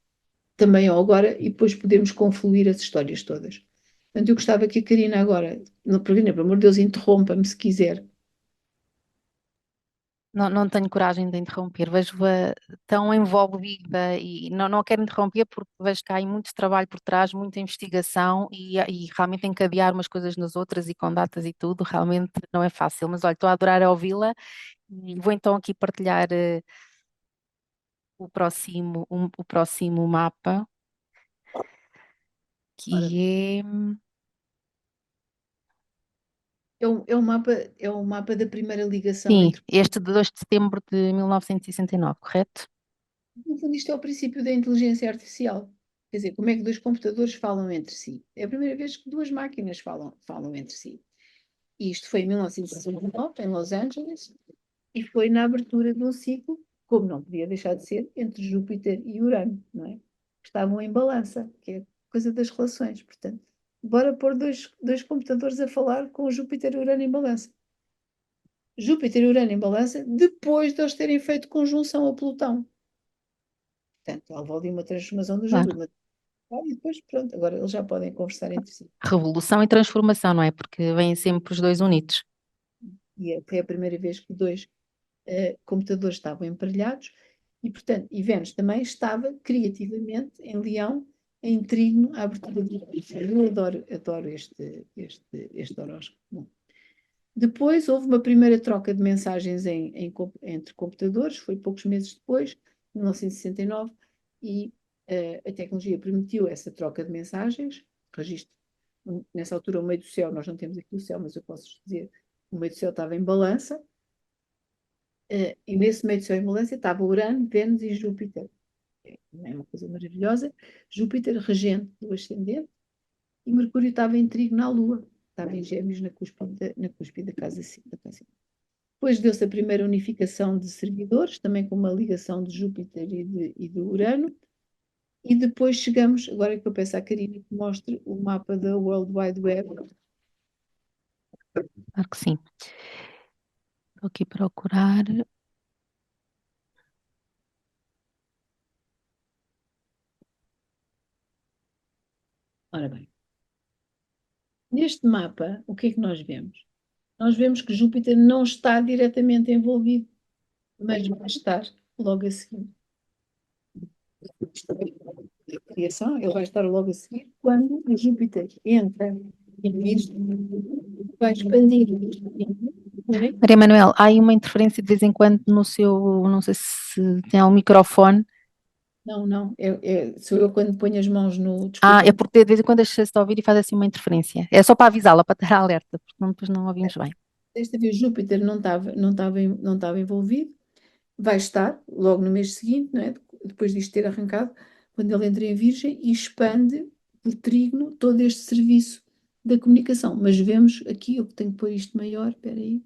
também ao agora e depois podermos confluir as histórias todas. Portanto, eu gostava que a Karina agora, não, Karina, pelo amor de Deus, interrompa-me se quiser. Não, não tenho coragem de interromper, vejo-a tão envolvida e não a quero interromper porque vejo que há aí muito trabalho por trás, muita investigação e realmente encadear umas coisas nas outras e com datas e tudo, realmente não é fácil. Mas olha, estou a adorar ouvi-la e vou então aqui partilhar o próximo mapa, Ora, que é, é o mapa da primeira ligação sim, entre. este de 2 de setembro de 1969, correto? No fundo, isto é o princípio da inteligência artificial. Quer dizer, como é que dois computadores falam entre si? É a primeira vez que duas máquinas falam entre si. E isto foi em 1969, em Los Angeles, e foi na abertura de um ciclo, como não podia deixar de ser, entre Júpiter e Urano, não é? Estavam em balança, que é coisa das relações. Portanto, bora pôr dois computadores a falar com Júpiter e Urano em balança. Júpiter e Urano em balança depois de eles terem feito conjunção a Plutão. Portanto, houve ali uma transformação do jogo, Claro. e depois, pronto, agora eles já podem conversar entre si. Revolução e transformação, não é? Porque vêm sempre os dois unidos. Foi a primeira vez que dois computadores estavam emparelhados e, portanto, e Vênus também estava criativamente em Leão, em Trígono, à abertura do Eu adoro este horóscopo. Bom, depois houve uma primeira troca de mensagens entre computadores, foi poucos meses depois, 1969, e a tecnologia permitiu essa troca de mensagens, registro. Nessa altura, o meio do céu, nós não temos aqui o céu, mas eu posso dizer, o meio do céu estava em balança, e nesse meio do céu em balança estava Urano, Vênus e Júpiter. É uma coisa maravilhosa. Júpiter, regente do ascendente, e Mercúrio estava em trigo na Lua, estava em Gêmeos na cúspide da casa 5. Depois deu-se a primeira unificação de servidores, também com uma ligação de Júpiter e de Urano. E depois chegamos, agora é que eu peço à Karina que mostre o mapa da World Wide Web. Claro que sim. Vou aqui procurar. Ora bem, neste mapa, o que é que nós vemos? Nós vemos que Júpiter não está diretamente envolvido, mas vai estar logo a seguir. A criação, ele vai estar logo a seguir quando o Júpiter entra em Virgem, vai expandir. Maria Manuel, há aí uma interferência de vez em quando no seu, não sei se tem algum microfone. Não, não, sou eu quando ponho as mãos no. Ah, Desculpa, é porque de vez em quando deixa-se de ouvir e faz assim uma interferência. É só para avisá-la, para estar alerta, porque senão depois não ouvimos bem. desta vez Júpiter não estava envolvido, vai estar logo no mês seguinte, não é? Depois disto ter arrancado, quando ele entra em Virgem e expande por trígono todo este serviço da comunicação. Mas vemos aqui, eu tenho que pôr isto maior, espera aí,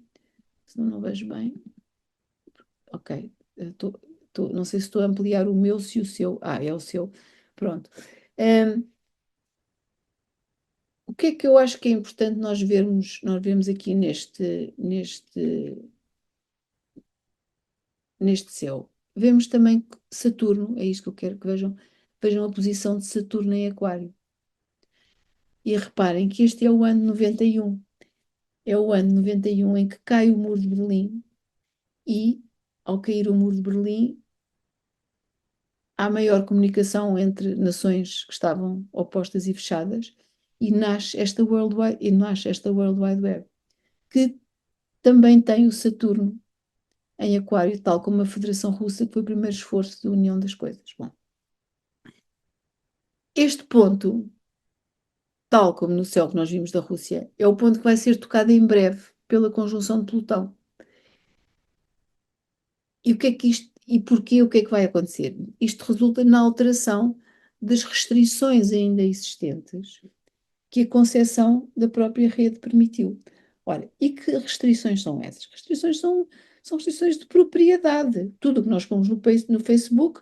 senão não vejo bem. Ok, não sei se estou a ampliar o meu, se o seu. Ah, é o seu. Pronto. O que é que eu acho que é importante nós vermos aqui neste céu? Vemos também Saturno, é isso que eu quero que vejam a posição de Saturno em Aquário. E reparem que este é o ano 91. É o ano 91 em que cai o Muro de Berlim e, ao cair o Muro de Berlim, há maior comunicação entre nações que estavam opostas e fechadas e nasce esta World Wide Web, que também tem o Saturno em Aquário, tal como a Federação Russa, que foi o primeiro esforço da união das coisas. Bom, este ponto, tal como no céu que nós vimos da Rússia, é o ponto que vai ser tocado em breve pela conjunção de Plutão. E o que é que isto, e porquê, o que é que vai acontecer? Isto resulta na alteração das restrições ainda existentes que a concepção da própria rede permitiu. Ora, e que restrições são essas? Restrições são restrições de propriedade. Tudo o que nós pomos no Facebook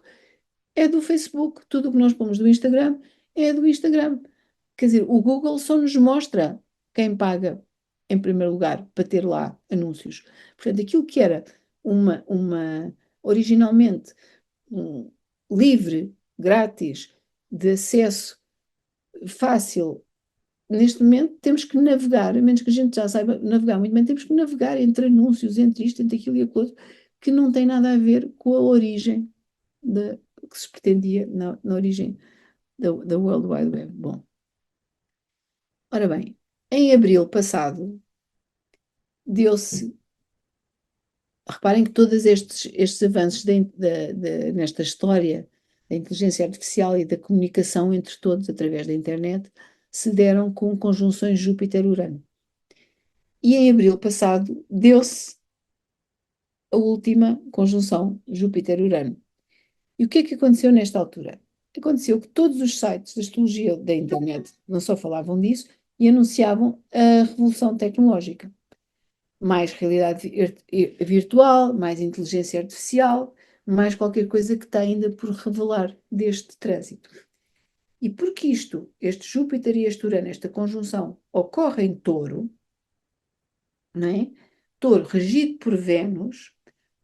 é do Facebook, tudo o que nós pomos do Instagram é do Instagram. Quer dizer, o Google só nos mostra quem paga, em primeiro lugar, para ter lá anúncios. Portanto, aquilo que era originalmente um, livre, grátis, de acesso fácil, neste momento temos que navegar, a menos que a gente já saiba navegar muito bem, temos que navegar entre anúncios, entre isto, entre aquilo e aquilo outro, que não tem nada a ver com a origem que se pretendia na origem da World Wide Web. Bom, ora bem, em abril passado, deu-se. Reparem que todos estes avanços nesta história da inteligência artificial e da comunicação entre todos através da internet se deram com conjunções Júpiter-Urano. E em abril passado deu-se a última conjunção Júpiter-Urano. E o que é que aconteceu nesta altura? Aconteceu que todos os sites de astrologia da internet não só falavam disso e anunciavam a revolução tecnológica. Mais realidade virtual, mais inteligência artificial, mais qualquer coisa que está ainda por revelar deste trânsito. E porque este Júpiter e este Urano, esta conjunção, ocorre em Touro, não é? Touro, regido por Vênus,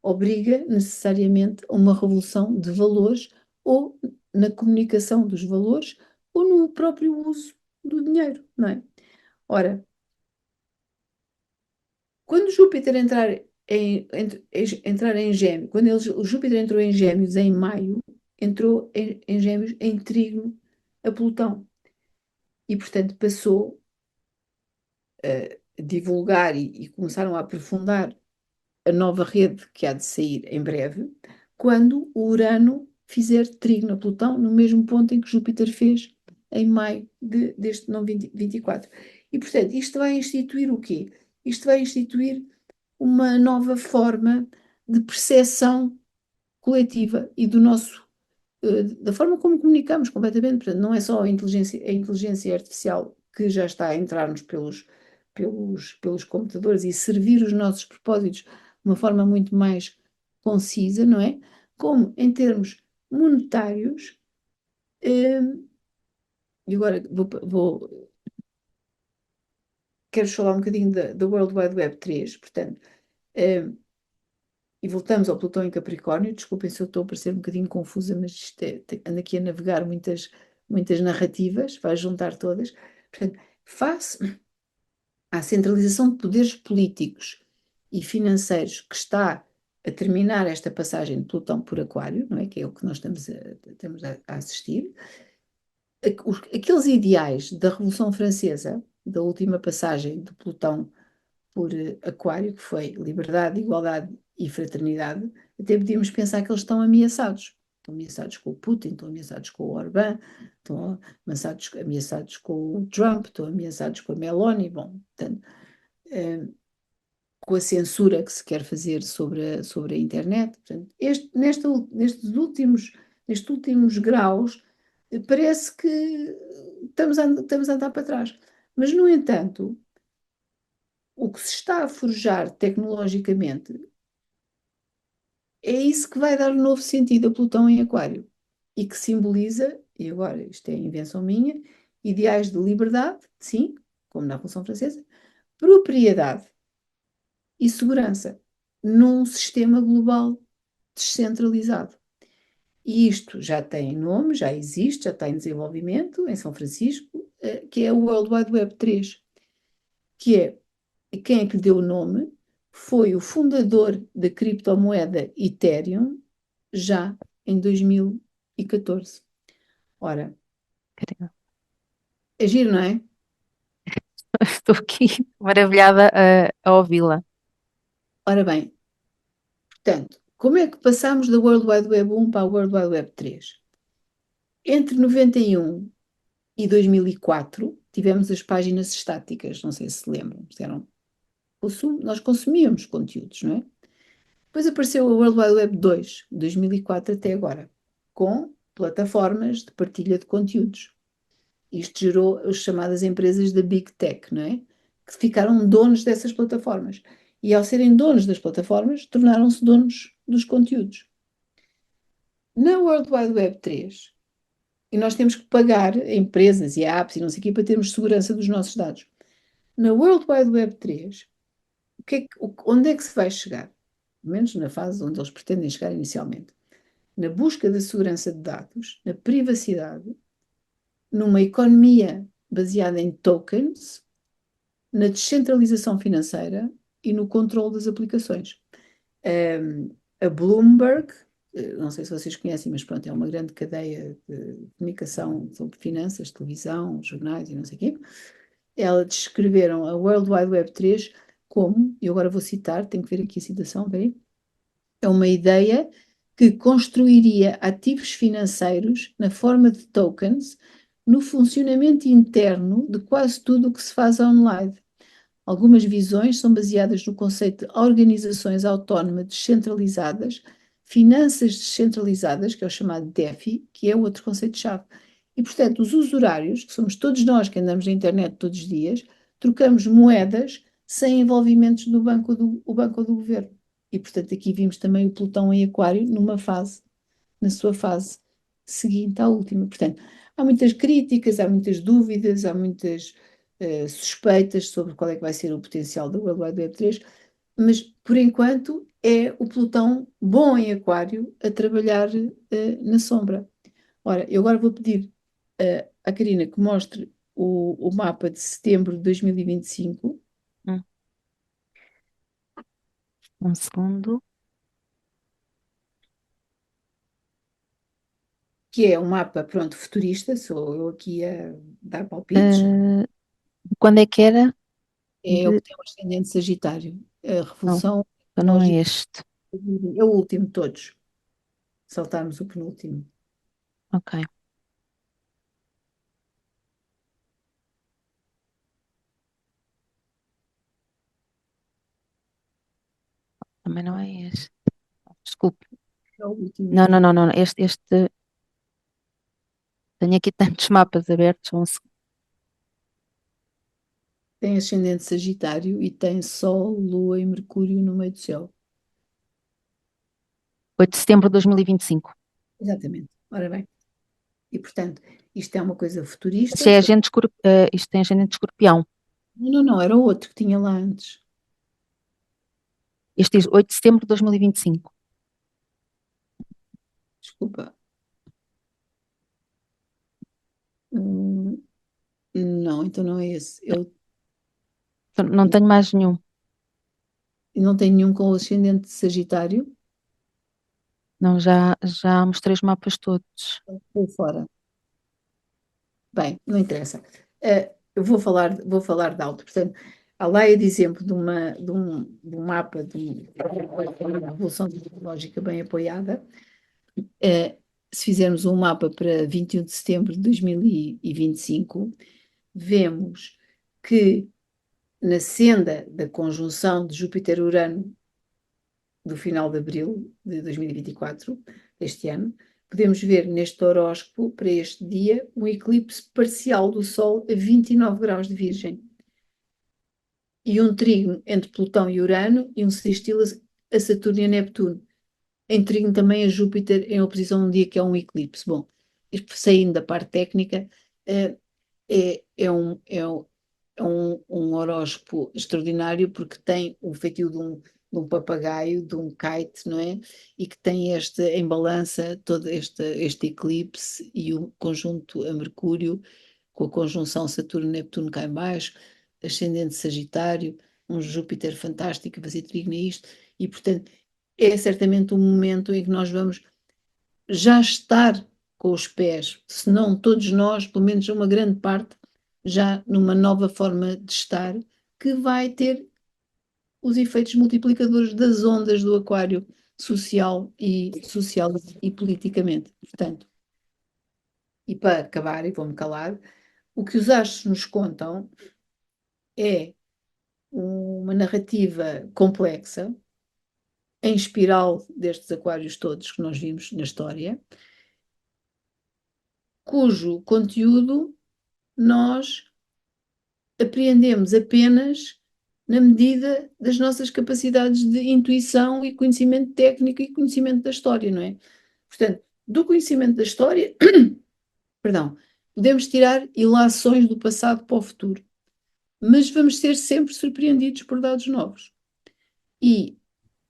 obriga necessariamente a uma revolução de valores ou na comunicação dos valores ou no próprio uso do dinheiro, não é? Ora, quando Júpiter entrar em Gêmeos, o Júpiter entrou em Gêmeos em maio, entrou em Gêmeos em trígono a Plutão. E, portanto, passou a divulgar e começaram a aprofundar a nova rede que há de sair em breve, quando o Urano fizer trígono a Plutão, no mesmo ponto em que Júpiter fez em maio deste não 24. E, portanto, isto vai instituir o quê? Isto vai instituir uma nova forma de percepção coletiva e do nosso, da forma como comunicamos completamente. Portanto, não é só a inteligência artificial que já está a entrar-nos pelos computadores e servir os nossos propósitos de uma forma muito mais concisa, não é? Como em termos monetários, e agora quero falar um bocadinho da World Wide Web 3, portanto, e voltamos ao Plutão em Capricórnio. Desculpem se eu estou a parecer um bocadinho confusa, mas ando aqui a navegar muitas narrativas, vai juntar todas. Portanto, face à centralização de poderes políticos e financeiros que está a terminar esta passagem de Plutão por Aquário, não é? Que é o que nós estamos a assistir, aqueles ideais da Revolução Francesa, da última passagem de Plutão por Aquário, que foi liberdade, igualdade e fraternidade, até podíamos pensar que eles estão ameaçados. Estão ameaçados com o Putin, estão ameaçados com o Orbán, estão ameaçados com o Trump, estão ameaçados com a Meloni, bom, portanto, com a censura que se quer fazer sobre a internet. Portanto, nestes últimos graus, parece que estamos a andar para trás. Mas, no entanto, o que se está a forjar tecnologicamente é isso que vai dar um novo sentido a Plutão em Aquário e que simboliza, e agora isto é invenção minha, ideais de liberdade, sim, como na Revolução Francesa, propriedade e segurança num sistema global descentralizado. E isto já tem nome, já existe, já está em desenvolvimento em São Francisco, que é o World Wide Web 3, que é quem é que lhe deu o nome foi o fundador da criptomoeda Ethereum, já em 2014. Ora, é giro, não é? Estou aqui maravilhada a ouvi-la. Ora bem, portanto, como é que passamos da World Wide Web 1 para a World Wide Web 3? Entre 91 e 2004, tivemos as páginas estáticas, não sei se se lembram, nós consumíamos conteúdos, não é? Depois apareceu a World Wide Web 2, 2004 até agora, com plataformas de partilha de conteúdos. Isto gerou as chamadas empresas da Big Tech, não é? que ficaram donos dessas plataformas. E ao serem donos das plataformas, tornaram-se donos dos conteúdos. Na World Wide Web 3, e nós temos que pagar a empresas e a apps e não sei o quê para termos segurança dos nossos dados. Na World Wide Web 3, onde é que se vai chegar? Pelo menos na fase onde eles pretendem chegar inicialmente. Na busca da segurança de dados, na privacidade, numa economia baseada em tokens, na descentralização financeira e no controle das aplicações. A Bloomberg, não sei se vocês conhecem, mas pronto, é uma grande cadeia de comunicação sobre finanças, televisão, jornais e não sei o quê. Elas descreveram a World Wide Web 3 como, e agora vou citar, tenho que ver aqui a citação, peraí, é uma ideia que construiria ativos financeiros na forma de tokens no funcionamento interno de quase tudo o que se faz online. Algumas visões são baseadas no conceito de organizações autónomas descentralizadas, finanças descentralizadas, que é o chamado DeFi, que é outro conceito-chave. E, portanto, os usurários, que somos todos nós que andamos na internet todos os dias, trocamos moedas sem envolvimentos do banco o banco do governo. E, portanto, aqui vimos também o Plutão em Aquário numa fase, na sua fase seguinte à última. Portanto, há muitas críticas, há muitas dúvidas, há muitas suspeitas sobre qual é que vai ser o potencial da World Wide Web 3, mas por enquanto é o Plutão bom em Aquário a trabalhar na sombra. Ora, eu agora vou pedir à Karina que mostre o mapa de setembro de 2025, Hum, Um segundo. que é um mapa, pronto, futurista, sou eu aqui a dar palpites, Uh, Quando é que era? é o que tem o ascendente Sagitário, a Não, Revolução então não é Tecnológica, este. é o último de todos, saltarmos o penúltimo. Ok, também não é este. Desculpe. É o último Não, não, mesmo. não, não. Tenho aqui tantos mapas abertos. Tem ascendente Sagitário e tem Sol, Lua e Mercúrio no meio do céu. 8 de setembro de 2025. Exatamente. Ora bem. E, portanto, isto é uma coisa futurista. Este é isto tem agente de escorpião. Não, não, não, era o outro que tinha lá antes. Este diz 8 de setembro de 2025. Desculpa. Hum, não, então não é esse. Eu Então, não tenho mais nenhum. não tenho nenhum com o ascendente de Sagitário. Não, já mostrei os mapas todos. Estou fora. Bem, não interessa. Eu vou falar de alto. Portanto, há lá é de exemplo de um mapa de uma revolução tecnológica bem apoiada. Eh, Se fizermos um mapa para 21 de setembro de 2025, vemos que na senda da conjunção de Júpiter-Urano do final de abril de 2024, deste ano, podemos ver neste horóscopo, para este dia, um eclipse parcial do Sol a 29 graus de Virgem e um trígono entre Plutão e Urano e um sextil a Saturno e a Neptuno. Em trígono também a Júpiter em oposição a um dia que é um eclipse. Bom, saindo da parte técnica, eh, é um horóscopo extraordinário porque tem o feitio de um papagaio, de um kite, não é? E que tem em balança todo este eclipse e o conjunto a Mercúrio, com a conjunção Saturno-Neptuno cá em baixo, ascendente Sagitário, um Júpiter fantástico a fazer trígono a isto, e portanto é certamente um momento em que nós vamos já estar com os pés, se não todos nós, pelo menos uma grande parte, já numa nova forma de estar, que vai ter os efeitos multiplicadores das ondas do aquário social e politicamente. Portanto, e para acabar, e vou-me calar, o que os astros nos contam é uma narrativa complexa, em espiral destes aquários todos que nós vimos na história, cujo conteúdo nós apreendemos apenas na medida das nossas capacidades de intuição e conhecimento técnico e conhecimento da história, não é? Portanto, do conhecimento da história, perdão, podemos tirar ilações do passado para o futuro, mas vamos ser sempre surpreendidos por dados novos. E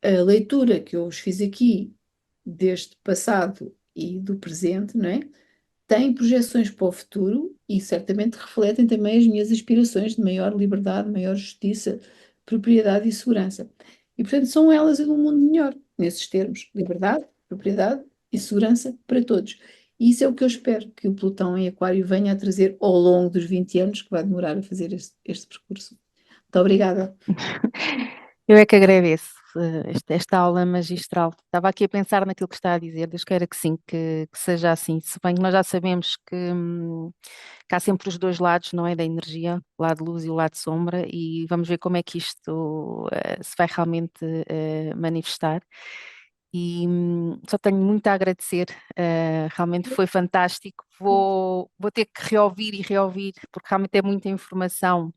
a leitura que eu vos fiz aqui deste passado e do presente, não é? Têm projeções para o futuro e certamente refletem também as minhas aspirações de maior liberdade, maior justiça, propriedade e segurança. E, portanto, são elas um mundo melhor, nesses termos: liberdade, propriedade e segurança para todos. E isso é o que eu espero que o Plutão em Aquário venha a trazer ao longo dos 20 anos que vai demorar a fazer este percurso. Muito obrigada. Eu é que agradeço esta aula magistral. Estava aqui a pensar naquilo que está a dizer, Deus queira que sim, que seja assim. Se bem que nós já sabemos que há sempre os dois lados, não é? Da energia, o lado luz e o lado sombra, e vamos ver como é que isto se vai realmente manifestar. E só tenho muito a agradecer, realmente foi fantástico. Vou ter que reouvir e reouvir, porque realmente é muita informação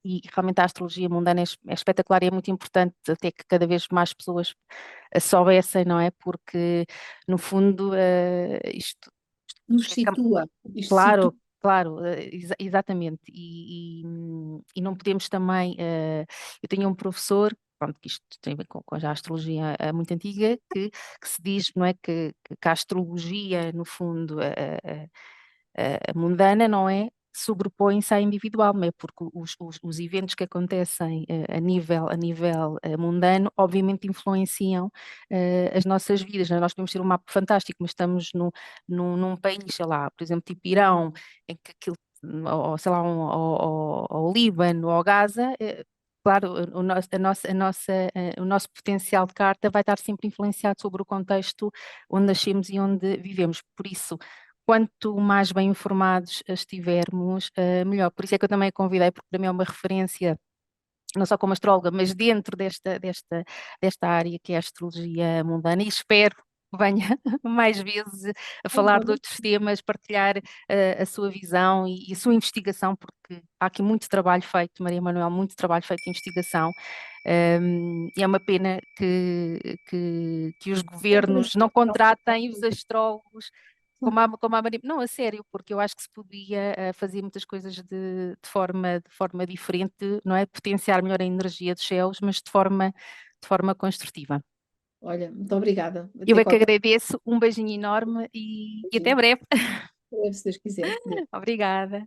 e realmente a astrologia mundana é espetacular e é muito importante até que cada vez mais pessoas a soubessem, não é? Porque, no fundo, isto Nos é situa, isto situa. claro, claro, exatamente. E não podemos também. Eu tenho um professor, pronto, que isto tem a ver com já a astrologia muito antiga, que se diz, não é, que a astrologia, no fundo, a mundana, não é? Sobrepõe-se à individual, não é? Porque os eventos que acontecem a nível mundano, obviamente influenciam as nossas vidas, não é? Nós podemos ter um mapa fantástico, mas estamos num país, sei lá, por exemplo, tipo Irão, em que aquilo, ou sei lá, ou Líbano, ou Gaza, claro, o nosso potencial de carta vai estar sempre influenciado sobre o contexto onde nascemos e onde vivemos. Por isso, quanto mais bem informados estivermos, melhor. Por isso é que eu também a convidei, porque para mim é uma referência, não só como astróloga, mas dentro desta área que é a astrologia mundana, e espero que venha mais vezes a falar de outros temas, partilhar a sua visão e a sua investigação, porque há aqui muito trabalho feito, Maria Manuel, muito trabalho feito de investigação. E é uma pena que os governos não contratem os astrólogos como a Maria. Não, a sério, porque eu acho que se podia fazer muitas coisas de forma diferente, não é? Potenciar melhor a energia dos céus, mas de forma construtiva. Olha, muito obrigada. Eu Até é que qualquer agradeço, um beijinho enorme e até dia. breve. Se Deus quiser. Obrigada.